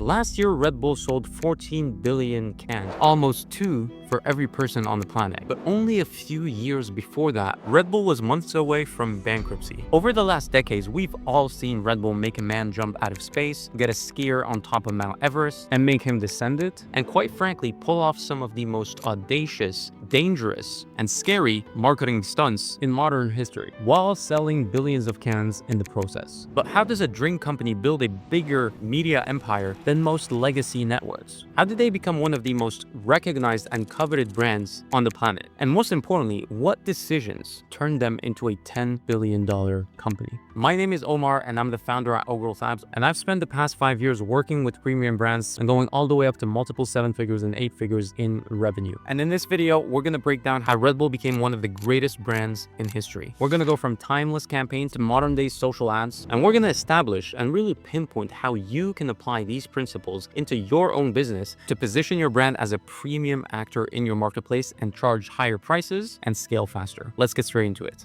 Last year, Red Bull sold 14 billion cans, almost 2 for every person on the planet. But only a few years before that, Red Bull was months away from bankruptcy. Over the last decades, we've all seen Red Bull make a man jump out of space, get a skier on top of Mount Everest, and make him descend it, and quite frankly, pull off some of the most audacious, dangerous, and scary marketing stunts in modern history, while selling billions of cans in the process. But how does a drink company build a bigger media empire than most legacy networks? How did they become one of the most recognized and coveted brands on the planet? And most importantly, what decisions turned them into a $10 billion company? My name is Omar, and I'm the founder at Growth Labs, and I've spent the past 5 years working with premium brands and going all the way up to multiple 7 figures and 8 figures in revenue. And in this video, we're going to break down how Red Bull became one of the greatest brands in history. We're going to go from timeless campaigns to modern day social ads, and we're going to establish and really pinpoint how you can apply these principles into your own business to position your brand as a premium actor in your marketplace and charge higher prices and scale faster. Let's get straight into it.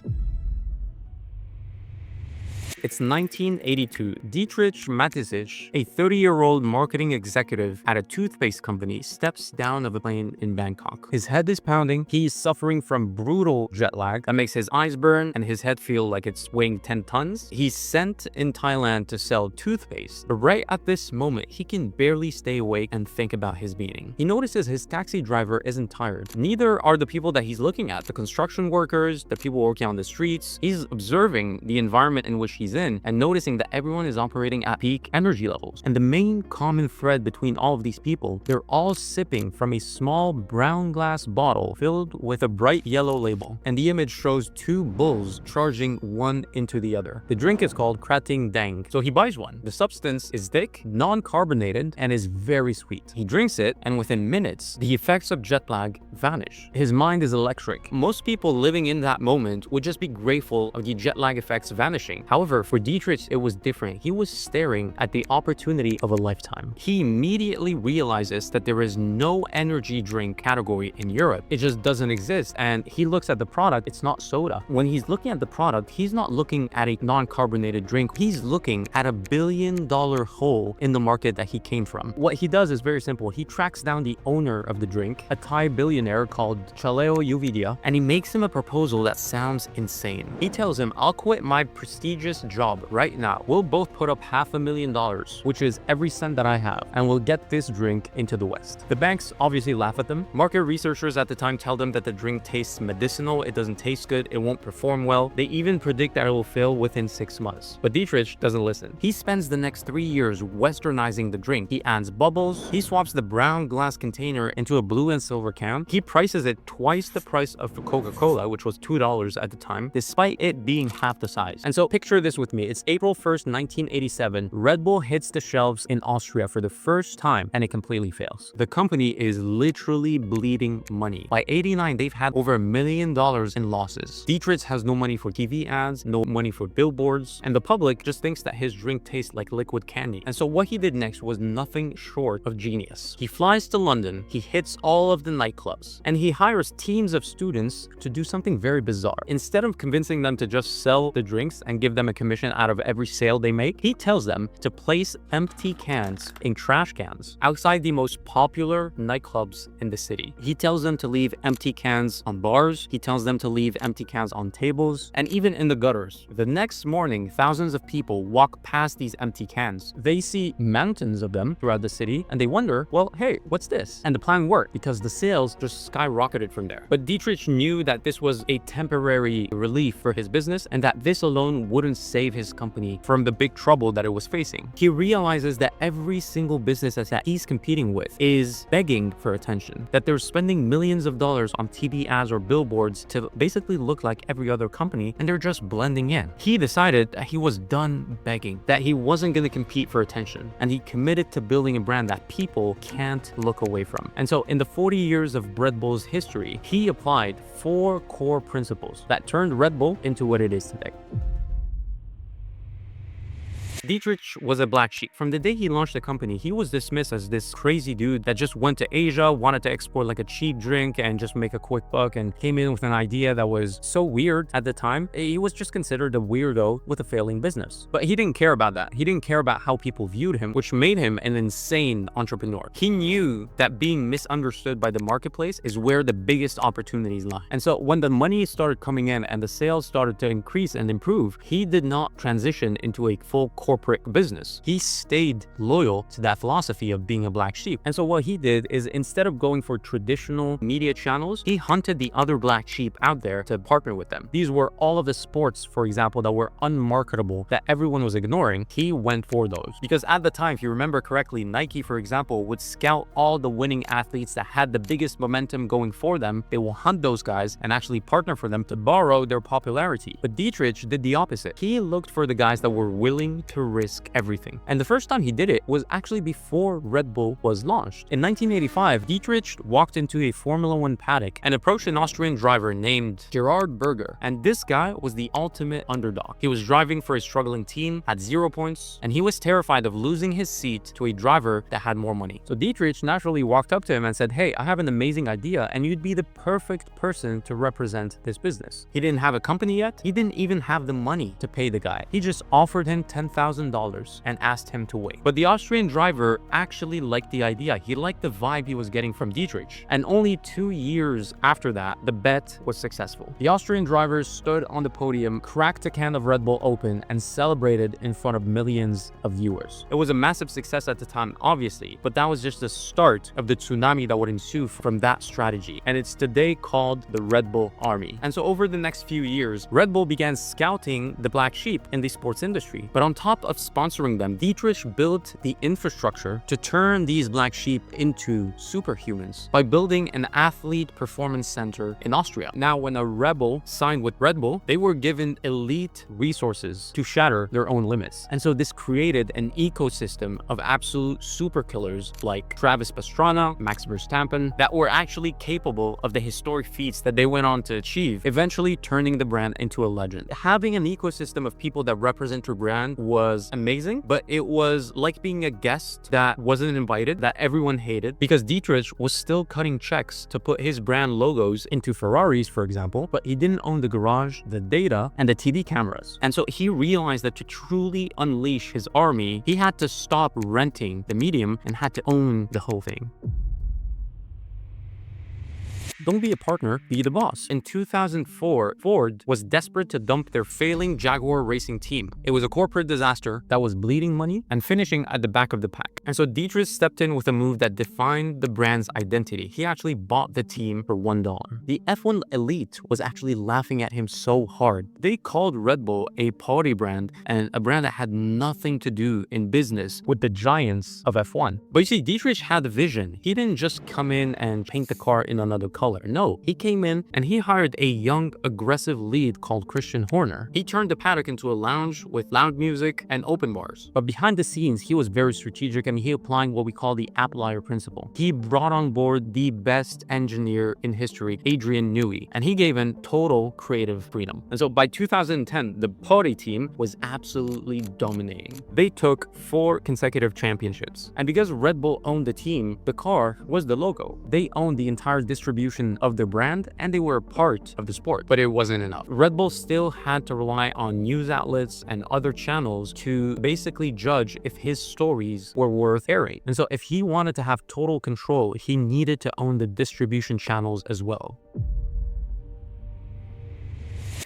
It's 1982. Dietrich Mateschitz, a 30-year-old marketing executive at a toothpaste company, steps down of a plane in Bangkok. His head is pounding. He's suffering from brutal jet lag that makes his eyes burn and his head feel like it's weighing 10 tons. He's sent in Thailand to sell toothpaste, but right at this moment, he can barely stay awake and think about his meeting. He notices his taxi driver isn't tired. Neither are the people that he's looking at, the construction workers, the people working on the streets. He's observing the environment in which he's in and noticing that everyone is operating at peak energy levels. And the main common thread between all of these people, they're all sipping from a small brown glass bottle filled with a bright yellow label. And the image shows 2 bulls charging one into the other. The drink is called Krating Dang. So he buys one. The substance is thick, non-carbonated, and is very sweet. He drinks it, and within minutes, the effects of jet lag vanish. His mind is electric. Most people living in that moment would just be grateful of the jet lag effects vanishing. However, for Dietrich, it was different. He was staring at the opportunity of a lifetime. He immediately realizes that there is no energy drink category in Europe. It just doesn't exist. And he looks at the product, it's not soda. When he's looking at the product, he's not looking at a non-carbonated drink. He's looking at $1 billion hole in the market that he came from. What he does is very simple. He tracks down the owner of the drink, a Thai billionaire called Chaleo Yuvidya, and he makes him a proposal that sounds insane. He tells him, I'll quit my prestigious job right now. We'll both put up $500,000, which is every cent that I have, and we'll get this drink into the West. The banks obviously laugh at them. Market researchers at the time tell them that the drink tastes medicinal, it doesn't taste good, it won't perform well. They even predict that it will fail within 6 months. But Dietrich doesn't listen. He spends the next 3 years westernizing the drink. He adds bubbles, he swaps the brown glass container into a blue and silver can. He prices it twice the price of Coca-Cola, which was $2 at the time, despite it being half the size. And so picture this with me. It's April 1st, 1987. Red Bull hits the shelves in Austria for the first time, and it completely fails. The company is literally bleeding money. By 89, they've had over $1 million in losses. Dietrich has no money for TV ads, no money for billboards, and the public just thinks that his drink tastes like liquid candy. And so what he did next was nothing short of genius. He flies to London, he hits all of the nightclubs, and he hires teams of students to do something very bizarre. Instead of convincing them to just sell the drinks and give them a commission out of every sale they make, he tells them to place empty cans in trash cans outside the most popular nightclubs in the city. He tells them to leave empty cans on bars, he tells them to leave empty cans on tables, and even in the gutters. The next morning, thousands of people walk past these empty cans. They see mountains of them throughout the city, and they wonder, well, hey, what's this? And the plan worked because the sales just skyrocketed from there. But Dietrich knew that this was a temporary relief for his business, and that this alone wouldn't save his company from the big trouble that it was facing. He realizes that every single business that he's competing with is begging for attention, that they're spending millions of dollars on TV ads or billboards to basically look like every other company, and they're just blending in. He decided that he was done begging, that he wasn't going to compete for attention, and he committed to building a brand that people can't look away from. And so in the 40 years of Red Bull's history, he applied 4 core principles that turned Red Bull into what it is today. Dietrich was a black sheep. From the day he launched the company, he was dismissed as this crazy dude that just went to Asia, wanted to export like a cheap drink and just make a quick buck, and came in with an idea that was so weird at the time. He was just considered a weirdo with a failing business. But he didn't care about that. He didn't care about how people viewed him, which made him an insane entrepreneur. He knew that being misunderstood by the marketplace is where the biggest opportunities lie. And so when the money started coming in and the sales started to increase and improve, he did not transition into a full corporate business. He stayed loyal to that philosophy of being a black sheep. And so what he did is, instead of going for traditional media channels, he hunted the other black sheep out there to partner with them. These were all of the sports, for example, that were unmarketable, that everyone was ignoring. He went for those. Because at the time, if you remember correctly, Nike, for example, would scout all the winning athletes that had the biggest momentum going for them. They will hunt those guys and actually partner for them to borrow their popularity. But Dietrich did the opposite. He looked for the guys that were willing to risk everything. And the first time he did it was actually before Red Bull was launched. In 1985, Dietrich walked into a Formula One paddock and approached an Austrian driver named Gerhard Berger. And this guy was the ultimate underdog. He was driving for a struggling team, had 0 points, and he was terrified of losing his seat to a driver that had more money. So Dietrich naturally walked up to him and said, "Hey, I have an amazing idea, and you'd be the perfect person to represent this business." He didn't have a company yet. He didn't even have the money to pay the guy. He just offered him $10,000 and asked him to wait. But the Austrian driver actually liked the idea. He liked the vibe he was getting from Dietrich. And only 2 years after that, the bet was successful. The Austrian drivers stood on the podium, cracked a can of Red Bull open, and celebrated in front of millions of viewers. It was a massive success at the time, obviously, but that was just the start of the tsunami that would ensue from that strategy. And it's today called the Red Bull Army. And so over the next few years, Red Bull began scouting the black sheep in the sports industry. But on top of sponsoring them, Dietrich built the infrastructure to turn these black sheep into superhumans by building an athlete performance center in Austria. Now, when a rebel signed with Red Bull, they were given elite resources to shatter their own limits. And so this created an ecosystem of absolute super killers like Travis Pastrana, Max Verstappen, that were actually capable of the historic feats that they went on to achieve, eventually turning the brand into a legend. Having an ecosystem of people that represent your brand was amazing, but it was like being a guest that wasn't invited, that everyone hated, because Dietrich was still cutting checks to put his brand logos into Ferraris, for example, but he didn't own the garage, the data, and the TV cameras. And so he realized that to truly unleash his army, he had to stop renting the medium and had to own the whole thing. Don't be a partner, be the boss. In 2004, Ford was desperate to dump their failing Jaguar racing team. It was a corporate disaster that was bleeding money and finishing at the back of the pack. And so Dietrich stepped in with a move that defined the brand's identity. He actually bought the team for $1. The F1 elite was actually laughing at him so hard. They called Red Bull a party brand, and a brand that had nothing to do in business with the giants of F1. But you see, Dietrich had a vision. He didn't just come in and paint the car in another color. No, he came in and he hired a young, aggressive lead called Christian Horner. He turned the paddock into a lounge with loud music and open bars. But behind the scenes, he was very strategic, and he applying what we call the Outlier principle. He brought on board the best engineer in history, Adrian Newey, and he gave him total creative freedom. And so by 2010, the Podi team was absolutely dominating. They took 4 consecutive championships. And because Red Bull owned the team, the car was the logo. They owned the entire distribution of their brand, and they were a part of the sport. But it wasn't enough. Red Bull still had to rely on news outlets and other channels to basically judge if his stories were worth airing. And so if he wanted to have total control, he needed to own the distribution channels as well.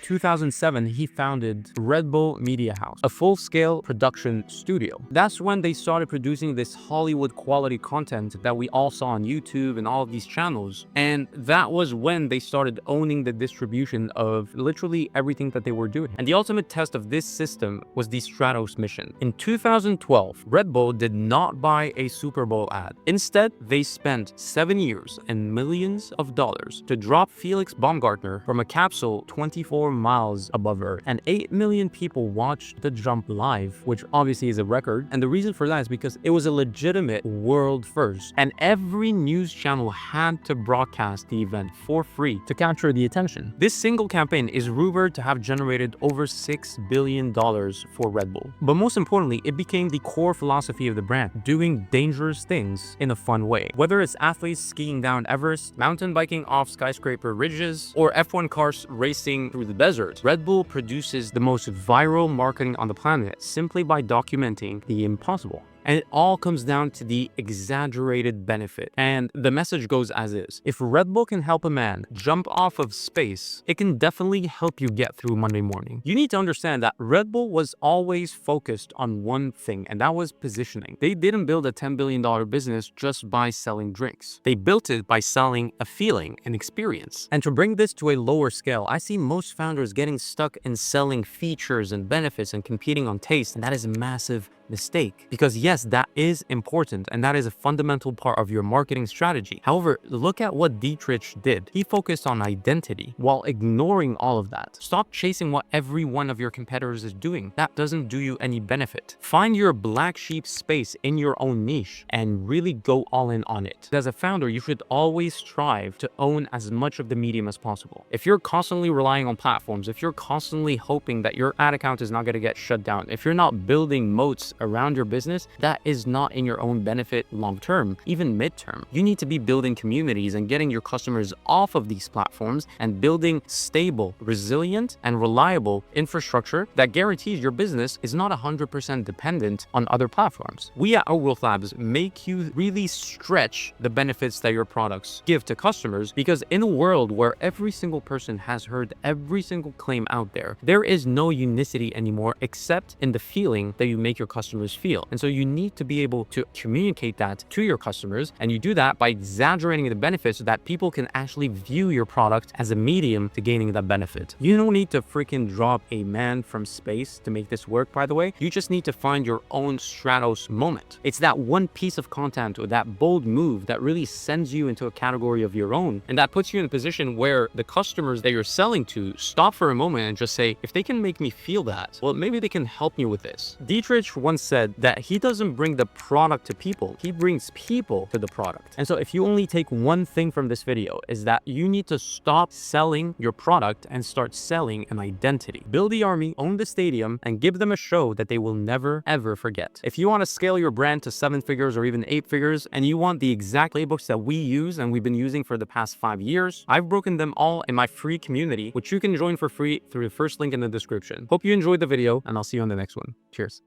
2007, he founded Red Bull Media House, a full-scale production studio. That's when they started producing this Hollywood quality content that we all saw on YouTube and all of these channels. And that was when they started owning the distribution of literally everything that they were doing. And the ultimate test of this system was the Stratos mission. In 2012, Red Bull did not buy a Super Bowl ad. Instead, they spent 7 years and millions of dollars to drop Felix Baumgartner from a capsule 24 miles above Earth. And 8 million people watched the jump live, which obviously is a record. And the reason for that is because it was a legitimate world first. And every news channel had to broadcast the event for free to capture the attention. This single campaign is rumored to have generated over $6 billion for Red Bull. But most importantly, it became the core philosophy of the brand, doing dangerous things in a fun way. Whether it's athletes skiing down Everest, mountain biking off skyscraper ridges, or F1 cars racing through the desert, Red Bull produces the most viral marketing on the planet simply by documenting the impossible. And it all comes down to the exaggerated benefit. And the message goes as is. If Red Bull can help a man jump off of space, it can definitely help you get through Monday morning. You need to understand that Red Bull was always focused on one thing, and that was positioning. They didn't build a $10 billion business just by selling drinks. They built it by selling a feeling, an experience. And to bring this to a lower scale, I see most founders getting stuck in selling features and benefits and competing on taste, and that is a massive mistake. Because yes, that is important and that is a fundamental part of your marketing strategy. However, look at what Dietrich did. He focused on identity while ignoring all of that. Stop chasing what every one of your competitors is doing. That doesn't do you any benefit. Find your black sheep space in your own niche and really go all in on it. As a founder, you should always strive to own as much of the medium as possible. If you're constantly relying on platforms, if you're constantly hoping that your ad account is not going to get shut down, if you're not building moats around your business, that is not in your own benefit long term, even midterm. You need to be building communities and getting your customers off of these platforms and building stable, resilient, and reliable infrastructure that guarantees your business is not 100% dependent on other platforms. We at Outlier Labs make you really stretch the benefits that your products give to customers, because in a world where every single person has heard every single claim out there, there is no unicity anymore except in the feeling that you make your customers feel. And so you need to be able to communicate that to your customers, and you do that by exaggerating the benefits so that people can actually view your product as a medium to gaining that benefit. You don't need to freaking drop a man from space to make this work, by the way. You just need to find your own Stratos moment. It's that one piece of content or that bold move that really sends you into a category of your own, and that puts you in a position where the customers that you're selling to stop for a moment and just say, if they can make me feel that, well, maybe they can help me with this. Dietrich once said that he doesn't bring the product to people, he brings people to the product. And so if you only take one thing from this video, is that you need to stop selling your product and start selling an identity. Build the army, own the stadium, and give them a show that they will never ever forget. If you want to scale your brand to 7 figures or even 8 figures, and you want the exact playbooks that we use and we've been using for the past 5 years, I've broken them all in my free community, which you can join for free through the first link in the description. Hope you enjoyed the video, and I'll see you on the next one. Cheers.